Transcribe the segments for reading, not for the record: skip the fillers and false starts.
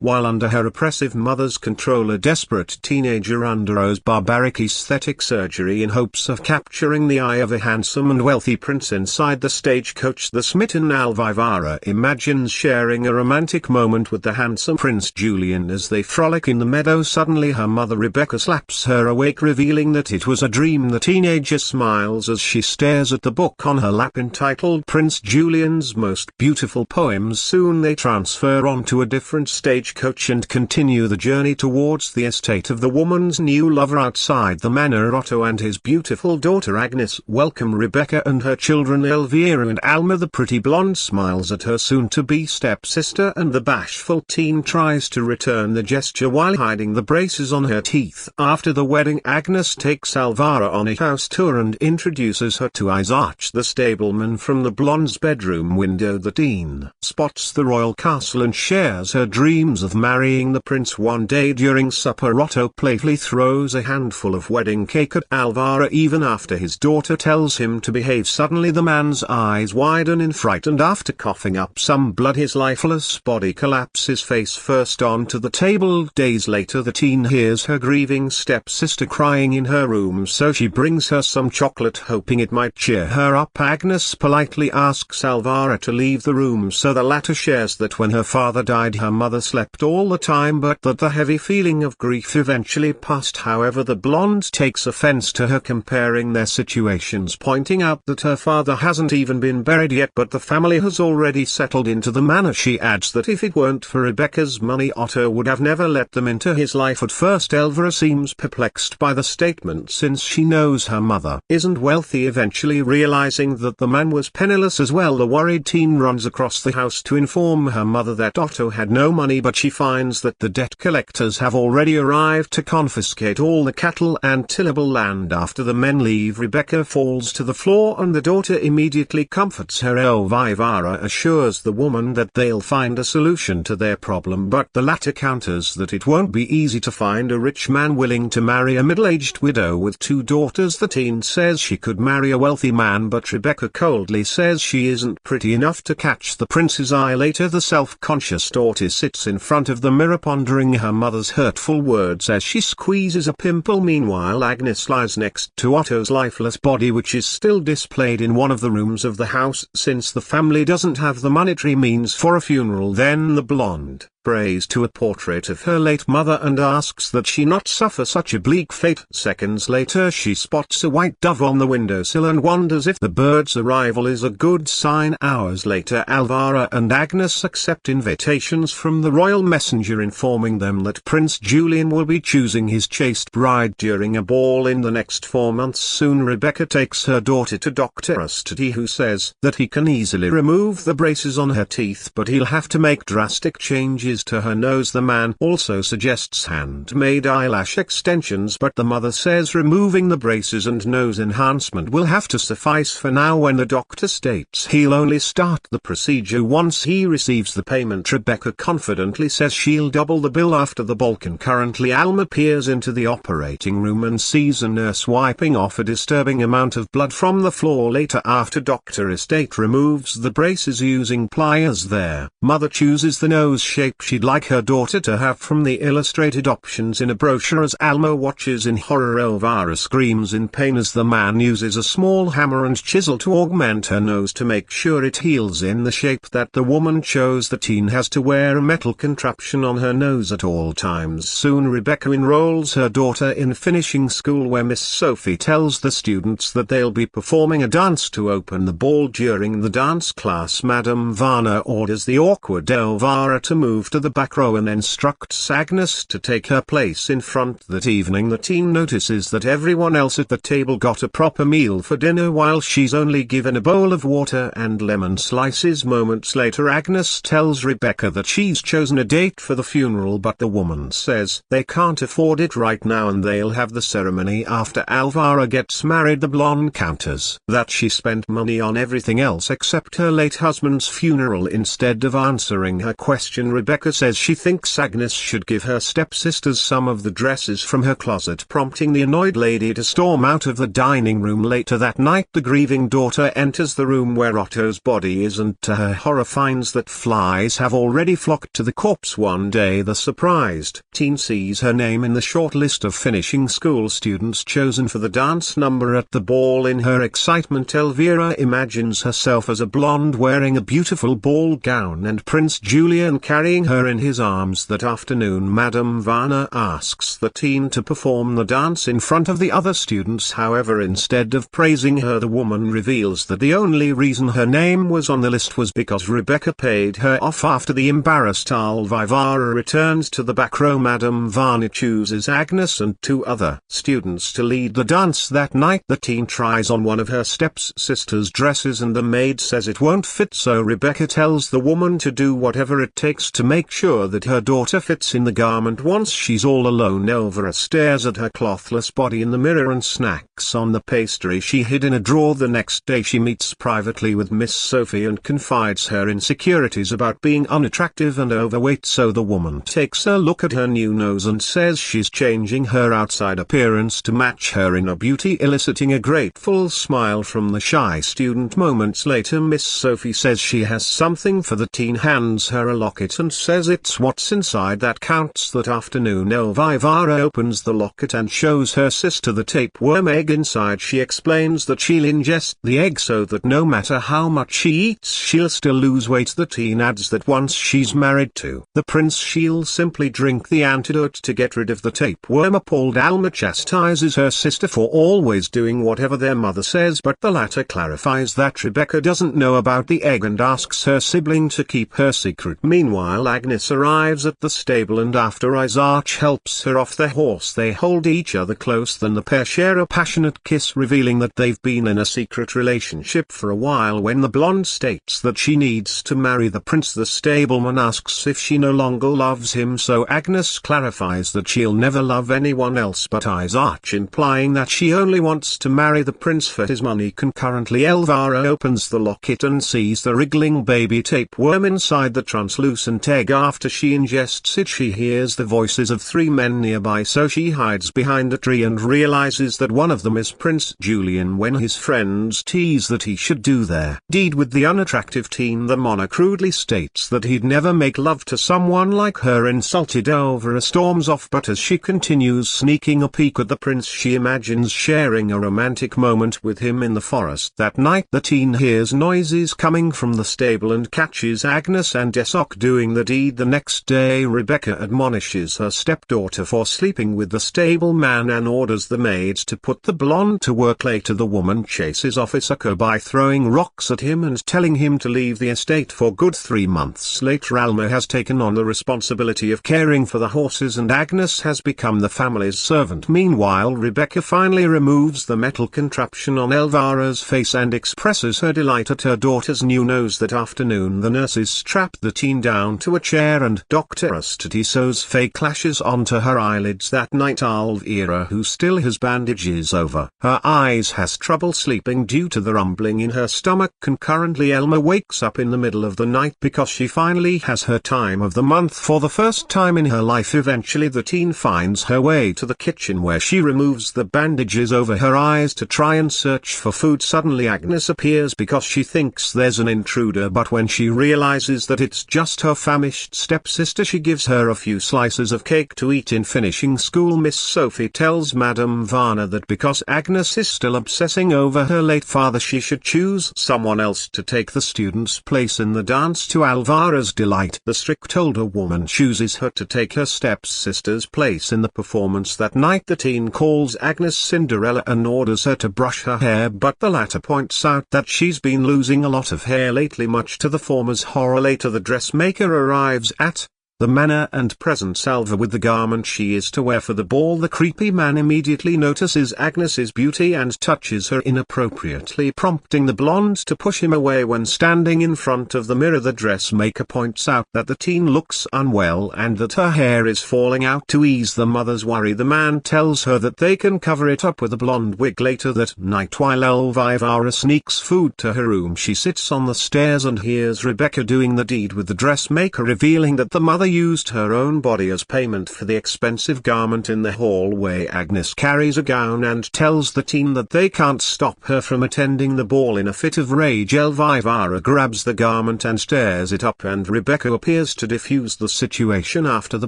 while under her oppressive mother's control a desperate teenager undergoes barbaric aesthetic surgery in hopes of capturing the eye of a handsome and wealthy prince inside the stagecoach. The smitten Alvivara imagines sharing a romantic moment with the handsome Prince Julian as they frolic in the meadow. Suddenly her mother Rebecca slaps her awake, revealing that it was a dream. The teenager smiles as she stares at the book on her lap entitled Prince Julian's Most Beautiful Poems. Soon they transfer onto a different stagecoach and continue the journey towards the estate of the woman's new lover. Outside the manor, Otto and his beautiful daughter Agnes welcome Rebecca and her children Elvira and Alma. The pretty blonde smiles at her soon-to-be stepsister, and the bashful teen tries to return the gesture while hiding the braces on her teeth. After the wedding, Agnes takes Elvira on a house tour and introduces her to Isaac the stableman. From the blonde's bedroom window the teen spots the royal castle and shares her dreams of marrying the prince. One day during supper, Otto playfully throws a handful of wedding cake at Elvira even after his daughter tells him to behave. Suddenly the man's eyes widen in fright, and after coughing up some blood his lifeless body collapses face first onto the table. Days later the teen hears her grieving stepsister crying in her room, so she brings her some chocolate hoping it might cheer her up. Agnes politely asks Elvira to leave the room, so the latter shares that when her father died her mother slept all the time, but that the heavy feeling of grief eventually passed. However, the blonde takes offense to her comparing their situations, pointing out that her father hasn't even been buried yet but the family has already settled into the manor. She adds that if it weren't for Rebecca's money Otto would have never let them into his life. At first Elvira seems perplexed by the statement since she knows her mother isn't wealthy. Eventually realizing that the man was penniless as well, the worried teen runs across the house to inform her mother that Otto had no money, but she finds that the debt collectors have already arrived to confiscate all the cattle and tillable land. After the men leave, Rebecca falls to the floor and the daughter immediately comforts her. Elvira assures the woman that they'll find a solution to their problem, but the latter counters that it won't be easy to find a rich man willing to marry a middle-aged widow with two daughters. The teen says she could marry a wealthy man, but Rebecca coldly says she isn't pretty enough to catch the prince's eye. Later the self-conscious daughter sits in front of the mirror pondering her mother's hurtful words as she squeezes a pimple. Meanwhile Agnes lies next to Otto's lifeless body, which is still displayed in one of the rooms of the house since the family doesn't have the monetary means for a funeral. Then the blonde prays to a portrait of her late mother and asks that she not suffer such a bleak fate. Seconds later she spots a white dove on the windowsill and wonders if the bird's arrival is a good sign. Hours later Elvira and Agnes accept invitations from the royal messenger informing them that Prince Julian will be choosing his chaste bride during a ball in the next 4 months. Soon Rebecca takes her daughter to Dr. Ustati, who says that he can easily remove the braces on her teeth, but he'll have to make drastic changes to her nose. The man also suggests handmade eyelash extensions, but the mother says removing the braces and nose enhancement will have to suffice for now. When the doctor states he'll only start the procedure once he receives the payment, Rebecca confidently says she'll double the bill after the ball. Concurrently Alma peers into the operating room and sees a nurse wiping off a disturbing amount of blood from the floor. Later, after Dr. Estate removes the braces using pliers, their mother chooses the nose shape she'd like her daughter to have from the illustrated options in a brochure. As Alma watches in horror, Elvira screams in pain as the man uses a small hammer and chisel to augment her nose to make sure it heals in the shape that the woman chose. The teen has to wear a metal contraption on her nose at all times. Soon Rebecca enrolls her daughter in finishing school, where Miss Sophie tells the students that they'll be performing a dance to open the ball. During the dance class, Madame Varner orders the awkward Elvira to move to the back row and instructs Agnes to take her place in front. That evening the teen notices that everyone else at the table got a proper meal for dinner while she's only given a bowl of water and lemon slices. Moments later Agnes tells Rebecca that she's chosen a date for the funeral, but the woman says they can't afford it right now and they'll have the ceremony after Elvira gets married. The blonde counters that she spent money on everything else except her late husband's funeral. Instead of answering her question, Rebecca Rebecca says she thinks Agnes should give her stepsisters some of the dresses from her closet, prompting the annoyed lady to storm out of the dining room. Later that night the grieving daughter enters the room where Otto's body is and to her horror finds that flies have already flocked to the corpse. One day the surprised teen sees her name in the short list of finishing school students chosen for the dance number at the ball. In her excitement, Elvira imagines herself as a blonde wearing a beautiful ball gown and Prince Julian carrying her in his arms. That afternoon Madame Varna asks the teen to perform the dance in front of the other students. However, instead of praising her, the woman reveals that the only reason her name was on the list was because Rebecca paid her off. After the embarrassed Elvira returns to the back row, Madame Varna chooses Agnes and two other students to lead the dance. That night the teen tries on one of her stepsister's dresses and the maid says it won't fit, so Rebecca tells the woman to do whatever it takes to make sure that her daughter fits in the garment. Once she's all alone, Elvira stares at her clothless body in the mirror and snacks on the pastry she hid in a drawer. The next day she meets privately with Miss Sophie and confides her insecurities about being unattractive and overweight, so the woman takes a look at her new nose and says she's changing her outside appearance to match her inner beauty, eliciting a grateful smile from the shy student. Moments later Miss Sophie says she has something for the teen, hands her a locket and says it's what's inside that counts. That afternoon Elvira opens the locket and shows her sister the tapeworm egg inside. She explains that she'll ingest the egg so that no matter how much she eats she'll still lose weight. The teen adds that once she's married to the prince she'll simply drink the antidote to get rid of the tapeworm. Appalled, Alma chastises her sister for always doing whatever their mother says, but the latter clarifies that Rebecca doesn't know about the egg and asks her sibling to keep her secret. Meanwhile Agnes arrives at the stable and after Isaac helps her off the horse they hold each other close. Then the pair share a passionate kiss, revealing that they've been in a secret relationship for a while. When the blonde states that she needs to marry the prince, the stableman asks if she no longer loves him, so Agnes clarifies that she'll never love anyone else but Isaac, implying that she only wants to marry the prince for his money. Concurrently Elvira opens the locket and sees the wriggling baby tapeworm inside the translucent egg. After she ingests it she hears the voices of three men nearby, so she hides behind a tree and realizes that one of them is Prince Julian. When his friends tease that he should do their deed with the unattractive teen, the monarch rudely states that he'd never make love to someone like her. Insulted, Elvira storms off, but as she continues sneaking a peek at the prince she imagines sharing a romantic moment with him in the forest. That night the teen hears noises coming from the stable and catches Agnes and Isaac doing the deed. The next day Rebecca admonishes her stepdaughter for sleeping with the stableman and orders the maids to put the blonde to work. Later the woman chases off Isaac by throwing rocks at him and telling him to leave the estate for good. 3 months later Alma has taken on the responsibility of caring for the horses and Agnes has become the family's servant. Meanwhile Rebecca finally removes the metal contraption on Elvira's face and expresses her delight at her daughter's new nose. That afternoon the nurses strap the teen down to a chair and Dr. Astudillo's fake lashes onto her eyelids. That night Elvira, who still has bandages over her eyes, has trouble sleeping due to the rumbling in her stomach. Concurrently Elma wakes up in the middle of the night because she finally has her time of the month for the first time in her life. Eventually the teen finds her way to the kitchen where she removes the bandages over her eyes to try and search for food. Suddenly Agnes appears because she thinks there's an intruder, but when she realizes that it's just her famished stepsister she gives her a few slices of cake to eat. In finishing school, Miss Sophie tells Madame Varna that because Agnes is still obsessing over her late father she should choose someone else to take the student's place in the dance. To Elvira's delight, the strict older woman chooses her to take her stepsister's place in the performance. That night the teen calls Agnes Cinderella and orders her to brush her hair, but the latter points out that she's been losing a lot of hair lately, much to the former's horror. Later the dressmaker arrives at the manor and presents Alva with the garment she is to wear for the ball. The creepy man immediately notices Agnes's beauty and touches her inappropriately, prompting the blonde to push him away. When standing in front of the mirror, the dressmaker points out that the teen looks unwell and that her hair is falling out. To ease the mother's worry, the man tells her that they can cover it up with a blonde wig. Later that night, while Elvira sneaks food to her room, she sits on the stairs and hears Rebecca doing the deed with the dressmaker, revealing that the mother used her own body as payment for the expensive garment. In the hallway, Agnes carries a gown and tells the teen that they can't stop her from attending the ball. In a fit of rage, Elvira grabs the garment and tears it up, and Rebecca appears to defuse the situation. After the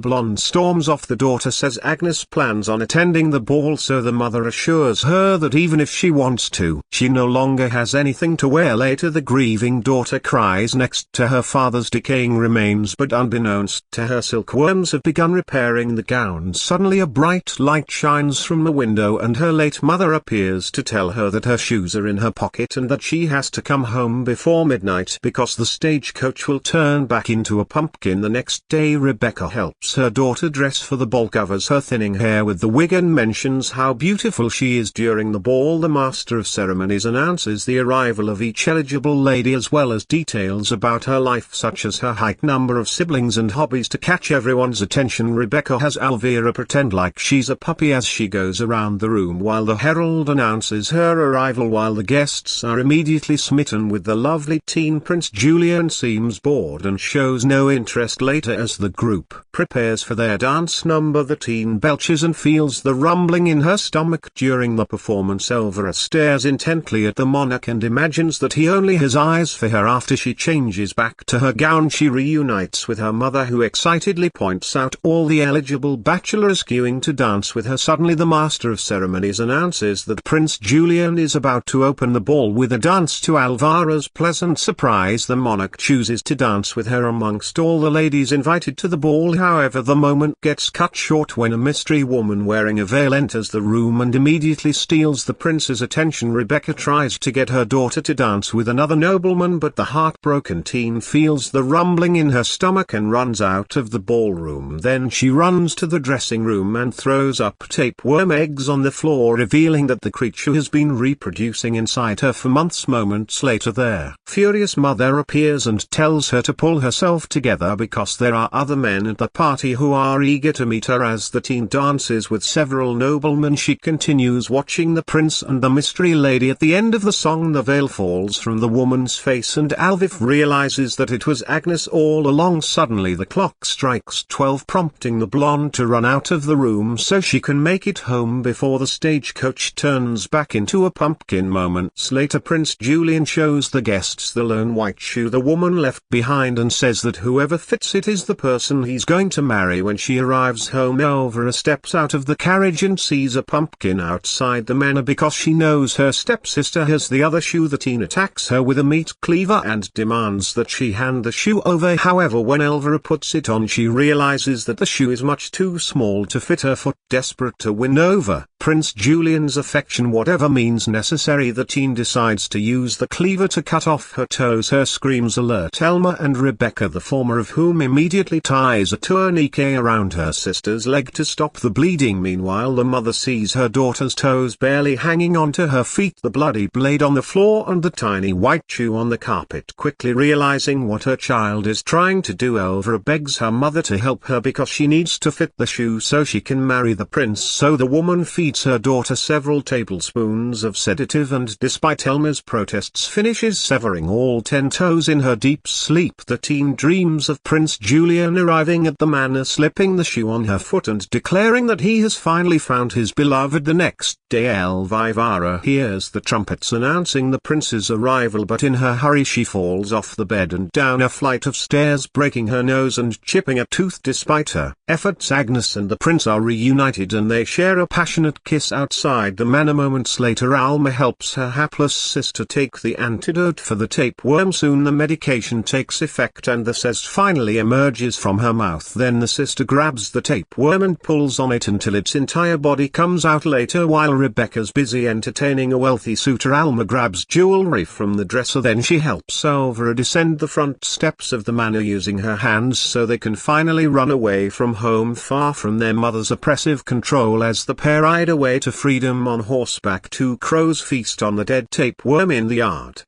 blonde storms off, the daughter says Agnes plans on attending the ball, so the mother assures her that even if she wants to, she no longer has anything to wear. Later, the grieving daughter cries next to her father's decaying remains, but unbeknownst to her, silkworms have begun repairing the gown. Suddenly a bright light shines from the window, and her late mother appears to tell her that her shoes are in her pocket and that she has to come home before midnight because the stagecoach will turn back into a pumpkin the next day. Rebecca helps her daughter dress for the ball, covers her thinning hair with the wig, and mentions how beautiful she is. During the ball, the master of ceremonies announces the arrival of each eligible lady, as well as details about her life such as her height, number of siblings and hobbies. To catch everyone's attention, Rebecca has Elvira pretend like she's a puppy as she goes around the room while the herald announces her arrival. While the guests are immediately smitten with the lovely teen, Prince Julian seems bored and shows no interest. Later, as the group prepares for their dance number, the teen belches and feels the rumbling in her stomach. During the performance, Elvira stares intently at the monarch and imagines that he only has eyes for her. After she changes back to her gown, she reunites with her mother, who excitedly points out all the eligible bachelors queuing to dance with her. Suddenly, the master of ceremonies announces that Prince Julian is about to open the ball with a dance. To Elvira's pleasant surprise, the monarch chooses to dance with her amongst all the ladies invited to the ball. However, the moment gets cut short when a mystery woman wearing a veil enters the room and immediately steals the prince's attention. Rebecca tries to get her daughter to dance with another nobleman, but the heartbroken teen feels the rumbling in her stomach and runs out of the ballroom. Then she runs to the dressing room and throws up tapeworm eggs on the floor, revealing that the creature has been reproducing inside her for months. Moments later, their furious mother appears and tells her to pull herself together because there are other men at the party who are eager to meet her. As the teen dances with several noblemen, she continues watching the prince and the mystery lady. At the end of the song, the veil falls from the woman's face and Elvira realizes that it was Agnes all along. Suddenly the clock strikes 12, prompting the blonde to run out of the room so she can make it home before the stagecoach turns back into a pumpkin. Moments later, Prince Julian shows the guests the lone white shoe the woman left behind and says that whoever fits it is the person he's going to marry. When she arrives home, Elvira steps out of the carriage and sees a pumpkin outside the manor because she knows her stepsister has the other shoe. The teen attacks her with a meat cleaver and demands that she hand the shoe over. However, when Elvira puts it on, she realizes that the shoe is much too small to fit her foot. Desperate to win over Prince Julian's affection, whatever means necessary, the teen decides to use the cleaver to cut off her toes. Her screams alert Elma and Rebecca, the former of whom immediately ties a tourniquet around her sister's leg to stop the bleeding. Meanwhile, the mother sees her daughter's toes barely hanging onto her feet, the bloody blade on the floor and the tiny white shoe on the carpet. Quickly realizing what her child is trying to do, Elvira begs her mother to help her because she needs to fit the shoe so she can marry the prince. So the woman feeds her daughter several tablespoons of sedative and, despite Elma's protests, finishes severing all 10 toes in her deep sleep. The teen dreams of Prince Julian arriving at the manor, slipping the shoe on her foot and declaring that he has finally found his beloved. The next day, Elvira hears the trumpets announcing the prince's arrival, but in her hurry she falls off the bed and down a flight of stairs, breaking her nose and chipping a tooth. Despite her efforts, Agnes and the prince are reunited and they share a passionate kiss outside the manor. Moments later, Alma helps her hapless sister take the antidote for the tapeworm. Soon the medication takes effect and the zest finally emerges from her mouth. Then the sister grabs the tapeworm and pulls on it until its entire body comes out. Later, while Rebecca's busy entertaining a wealthy suitor, Alma grabs jewelry from the dresser. Then she helps Elvira descend the front steps of the manor using her hands so they can finally run away from home, far from their mother's oppressive control. As the pair ride away to freedom on horseback, 2 crows feast on the dead tapeworm in the yard.